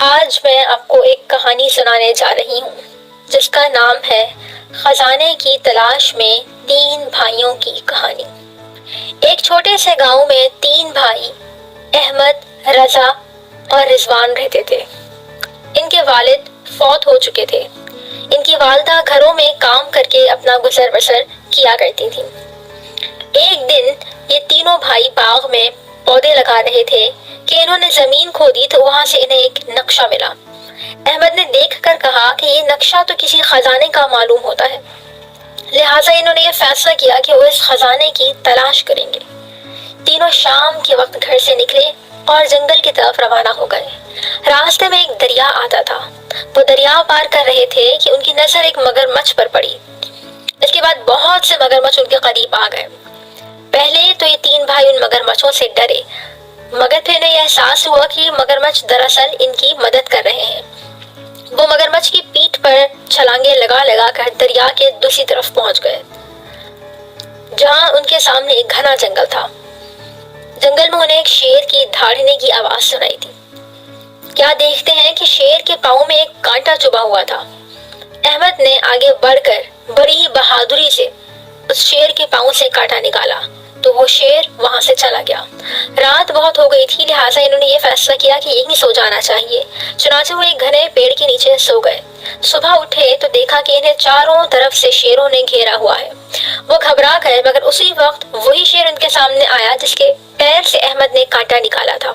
آج میں آپ کو ایک کہانی سنانے جا رہی ہوں جس کا نام ہے خزانے کی تلاش میں تین بھائیوں کی کہانی۔ ایک چھوٹے سے گاؤں میں تین بھائی احمد، رضا اور رضوان رہتے تھے۔ ان کے والد فوت ہو چکے تھے۔ ان کی والدہ گھروں میں کام کر کے اپنا گزر بسر کیا کرتی تھیں۔ ایک دن یہ تینوں بھائی باغ میں پودے لگا رہے تھے کہ انہوں نے زمین کھودی تو وہاں سے انہیں ایک نقشہ ملا۔ احمد نے دیکھ کر کہا کہ یہ نقشہ تو کسی خزانے کا معلوم ہوتا ہے، لہٰذا انہوں نے یہ فیصلہ کیا کہ وہ اس خزانے کی تلاش کریں گے۔ تینوں شام کے وقت گھر سے نکلے اور جنگل کی طرف روانہ ہو گئے۔ راستے میں ایک دریا آتا تھا۔ وہ دریا پار کر رہے تھے کہ ان کی نظر ایک مگرمچھ پر پڑی۔ اس کے بعد بہت سے مگرمچھ ان کے قریب آ گئے۔ پہلے تو یہ تین بھائی ان مگرمچھوں سے ڈرے، مگر پھر انہیں یہ احساس ہوا کہ یہ مگرمچھ دراصل ان کی مدد کر رہے ہیں۔ وہ مگرمچھ کی پیٹھ پر چھلانگیں لگا لگا کر دریا کے دوسری طرف پہنچ گئے، جہاں ان کے سامنے ایک گھنا جنگل تھا۔ جنگل میں انہیں ایک شیر کی دھاڑنے کی آواز سنائی دی۔ کیا دیکھتے ہیں کہ شیر کے پاؤں میں ایک کانٹا چبھا ہوا تھا۔ احمد نے آگے بڑھ کر بڑی ہی بہادری سے اس شیر کے پاؤں سے کانٹا نکالا تو وہ شیر وہاں سے چلا گیا۔ رات بہت ہو گئی تھی، لہٰذا انہوں نے یہ فیصلہ کیا کہ یہیں سو جانا چاہیے۔ چنانچہ وہ ایک گھنے پیڑ کے نیچے سو گئے۔ صبح اٹھے تو دیکھا کہ انہیں چاروں طرف سے شیروں نے گھیرا ہوا ہے۔ وہ گھبرا گئے، مگر اسی وقت وہی شیر ان کے سامنے آیا جس کے پیر سے احمد نے کانٹا نکالا تھا۔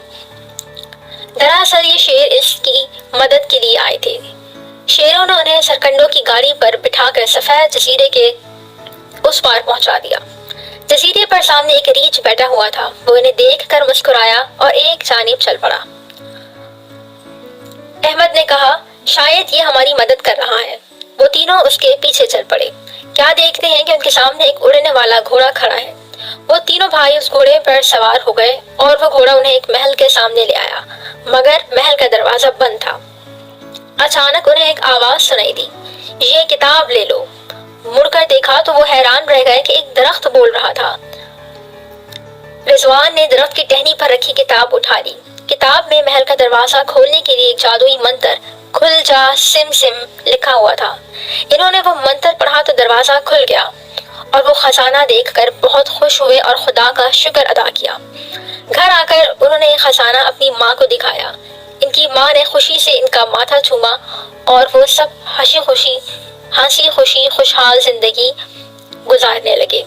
دراصل یہ شیر اس کی مدد کے لیے آئے تھے۔ شیروں نے انہیں سرکنڈوں کی گاڑی پر بٹھا کر سفید جزیرے کے اس پار پہنچا دیا۔ جزیرے پر سامنے ایک ریچھ بیٹھا ہوا تھا۔ وہ انہیں دیکھ کر مسکرایا اور ایک جانب چل پڑا۔ احمد نے کہا، شاید یہ ہماری مدد کر رہا ہے۔ وہ تینوں اس کے پیچھے چل پڑے۔ کیا دیکھتے ہیں کہ ان کے سامنے ایک اڑنے والا گھوڑا کھڑا ہے۔ وہ تینوں بھائی اس گھوڑے پر سوار ہو گئے اور وہ گھوڑا انہیں ایک محل کے سامنے لے آیا، مگر محل کا دروازہ بند تھا۔ اچانک انہیں ایک آواز سنائی دی، یہ کتاب لے لو۔ مڑ کر دیکھا تو وہ حیران رہ گئے کہ ایک درخت بول رہا تھا۔ رضوان نے درخت کی ٹہنی پر رکھی کتاب اٹھا لی۔ کتاب میں محل کا دروازہ کھولنے کے لیے ایک جادوئی منتر کھل جا سم سم لکھا ہوا تھا۔ انہوں نے وہ منتر پڑھا تو دروازہ کھل گیا اور وہ خزانہ دیکھ کر بہت خوش ہوئے اور خدا کا شکر ادا کیا۔ گھر آ کر انہوں نے یہ خزانہ اپنی ماں کو دکھایا۔ ان کی ماں نے خوشی سے ان کا ماتھا چوما اور وہ سب ہنسی خوشی خوشحال زندگی گزارنے لگے۔